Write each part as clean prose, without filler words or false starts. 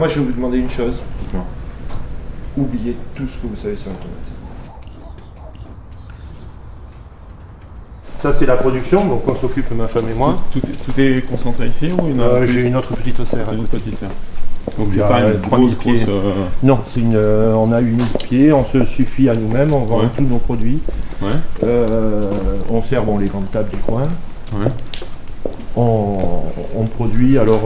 moi je vais vous demander une chose. Dites-moi. Oubliez tout ce que vous savez sur la tomate. Ça c'est la production, donc on s'occupe ma femme et moi. Tout est concentré ici ou J'ai une autre petite serre. Une petite serre. Donc Il y c'est a pas une 3000 pieds. Non, on a 8000 pieds, on se suffit à nous-mêmes, on vend tous nos produits. Ouais. On sert les grandes tables du coin. Ouais. On produit, alors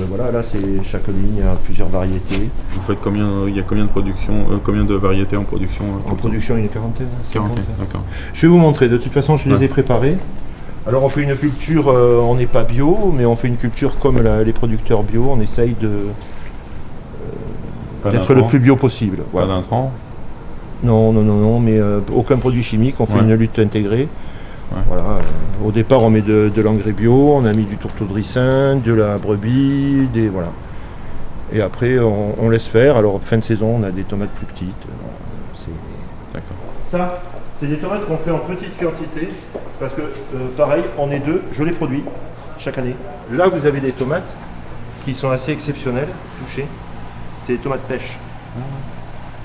voilà, là c'est chaque ligne, il y a plusieurs variétés. Vous faites il y a combien de production, combien de variétés en production En production, une quarantaine. 40, d'accord. Je vais vous montrer, de toute façon je les ai préparés. Alors on fait une culture, on n'est pas bio, mais on fait une culture comme les producteurs bio, on essaye d'être le plus bio possible. Pas d'intrants? Non, mais aucun produit chimique, on fait une lutte intégrée. Ouais. Voilà, au départ on met de l'engrais bio, on a mis du tourteau de ricin, de la brebis, voilà. Et après on laisse faire, alors fin de saison on a des tomates plus petites. D'accord. Ça, c'est des tomates qu'on fait en petite quantité, parce que pareil, on est deux, je les produis chaque année. Là vous avez des tomates qui sont assez exceptionnelles, touchées, c'est des tomates pêche.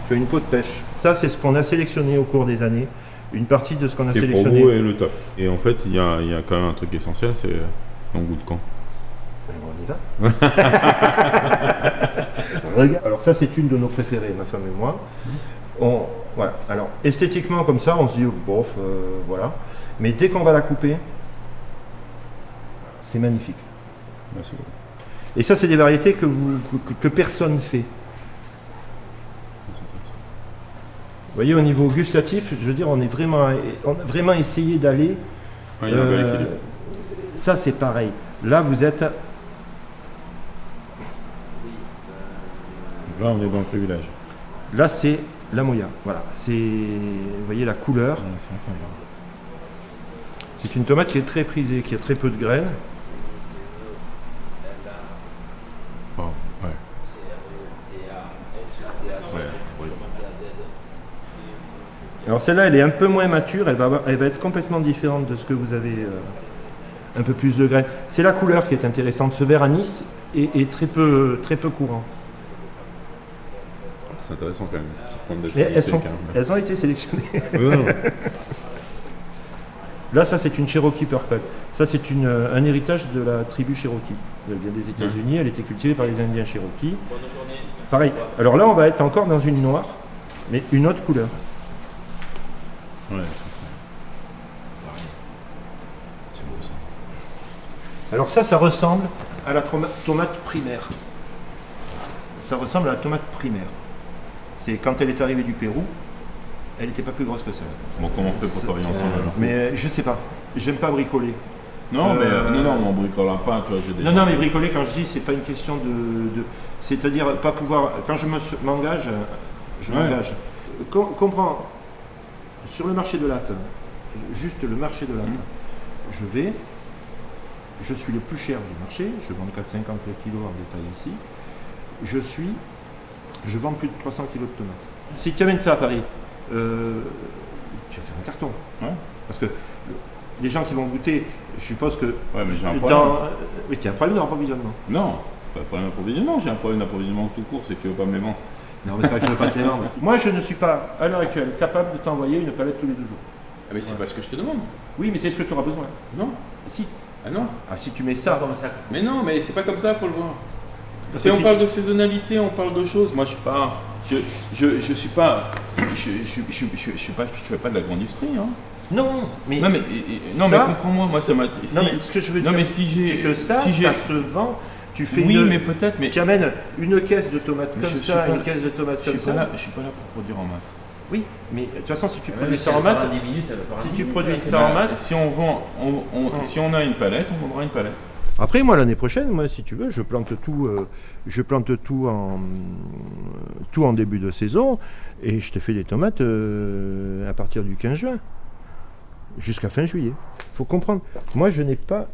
Tu as une peau de pêche. Ça c'est ce qu'on a sélectionné au cours des années. Une partie de ce qu'on a sélectionné. Pour vous est le top. Et en fait, il y a quand même un truc essentiel, c'est on goûte quand. On y va. Regarde. Alors ça, c'est une de nos préférées, ma femme et moi. Voilà. Alors esthétiquement comme ça, on se dit bof, voilà. Mais dès qu'on va la couper, c'est magnifique. Ouais, c'est beau. Et ça, c'est des variétés que personne ne fait. Vous voyez, au niveau gustatif, je veux dire, on a vraiment essayé d'aller. Ouais, il y a un bel équilibre. Ça, c'est pareil. Là, vous êtes. Là, on est dans le privilège. Là, c'est la Moya. Voilà. Vous voyez la couleur. Ouais, c'est incroyable. C'est une tomate qui est très prisée, qui a très peu de graines. Oh, ouais. Alors celle-là, elle est un peu moins mature, elle va être complètement différente de ce que vous avez, un peu plus de graines. C'est la couleur qui est intéressante. Ce vert anis est très peu courant. C'est intéressant quand même. Petite pointe Mais d'acidité, elles ont été sélectionnées. non. Là, ça c'est une Cherokee Purple. Ça c'est un héritage de la tribu Cherokee. Elle vient des États-Unis, elle était cultivée par les Indiens Cherokee. Pareil. Alors là, on va être encore dans une noire, mais une autre couleur. Ouais. C'est beau ça. Alors ça ressemble à la tomate primaire. Ça ressemble à la tomate primaire. C'est quand elle est arrivée du Pérou, elle n'était pas plus grosse que ça. Bon, comment on fait pour travailler ensemble alors? Mais je sais pas. J'aime pas bricoler. Non, mais on bricolera pas. Tu vois, j'ai déjà... Non, mais bricoler, quand je dis, c'est pas une question c'est-à-dire pas pouvoir. Quand je m'engage, je m'engage. Comprends. Sur le marché de Latte, juste le marché de Latte, je suis le plus cher du marché, je vends 4,50 le kilo en détail ici, je vends plus de 300 kilos de tomates. Si tu amènes ça à Paris, tu vas faire un carton. Ouais. Parce que les gens qui vont goûter, je suppose que... Ouais, mais j'ai un problème. Oui, tu as un problème d'approvisionnement. Non, pas de problème d'approvisionnement, j'ai un problème d'approvisionnement tout court, c'est que tu veux pas me les vendre. Non, mais c'est pas que je ne veux pas te les vendre. Moi, je ne suis pas, à l'heure actuelle, capable de t'envoyer une palette tous les 2 jours. Ah, mais c'est pas ce que je te demande. Oui, mais c'est ce que tu auras besoin. Non. Si. Ah non. Ah, si tu mets ça. Mais non, mais c'est pas comme ça, faut le voir. Parce Si que on parle de saisonnalité, on parle de choses. Moi, je suis pas. Je suis pas. Je fais pas de l'agro-industrie, hein. Non, mais. Non, mais comprends-moi, moi ça m'a. Non, mais ce que je veux dire, c'est que ça se vend. Tu fais mais peut-être, mais. Tu amènes une caisse de tomates comme ça, une caisse de tomates comme ça. Je suis pas là pour produire en masse. Oui, mais de toute façon, si tu produis ça en masse, si on a une palette, on vendra une palette. Après, moi, l'année prochaine, si tu veux, je plante tout en début de saison, et je te fais des tomates à partir du 15 juin, jusqu'à fin juillet. Il faut comprendre. Moi, ce n'est pas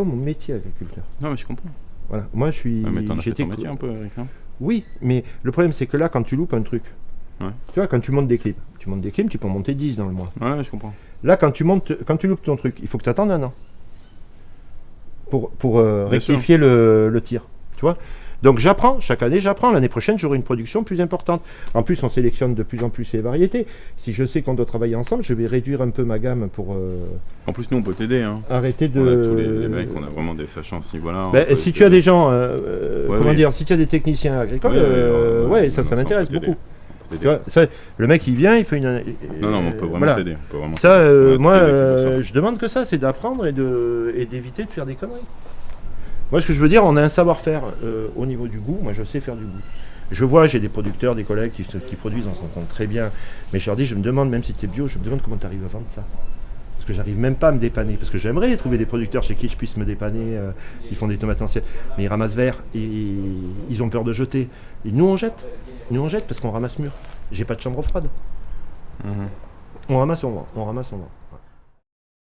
mon métier, agriculteur. Non, mais je comprends. Voilà. Moi, je suis. Mais t'en as fait ton métier un peu, Eric, hein. Oui, mais le problème, c'est que là, quand tu loupes un truc, ouais. Tu vois, quand tu montes des clips, tu peux en monter 10 dans le mois. Ouais, je comprends. Là, quand tu loupes ton truc, il faut que tu attendes un an pour rectifier le tir. Tu vois. Donc j'apprends, chaque année j'apprends. L'année prochaine, j'aurai une production plus importante. En plus, on sélectionne de plus en plus les variétés. Si je sais qu'on doit travailler ensemble, je vais réduire un peu ma gamme pour En plus, nous, on peut t'aider. Hein. arrêter de... On a tous les mecs, on a vraiment des sachants à ce niveau-là. Ben, si tu as des gens, comment oui. dire, si tu as des techniciens agricoles, ça m'intéresse on peut t'aider. beaucoup. On peut Tu t'aider. vois, ça, le mec il vient, il fait une. Non, on peut vraiment voilà. t'aider. On peut vraiment Ça, t'aider. moi, Ouais, tous les mecs, c'est pour ça. je demande que ça, c'est d'apprendre et d'éviter de faire des conneries. Moi, ce que je veux dire, on a un savoir-faire au niveau du goût. Moi, je sais faire du goût. Je vois, j'ai des producteurs, des collègues qui produisent, on s'entend très bien. Mais je leur dis, je me demande, même si tu es bio, je me demande comment tu arrives à vendre ça. Parce que j'arrive même pas à me dépanner. Parce que j'aimerais trouver des producteurs chez qui je puisse me dépanner, qui font des tomates anciennes. Mais ils ramassent vert, ils ont peur de jeter. Et nous, on jette. Nous, on jette parce qu'on ramasse mûr. J'ai pas de chambre froide. On ramasse, on vend. On ramasse, on vend.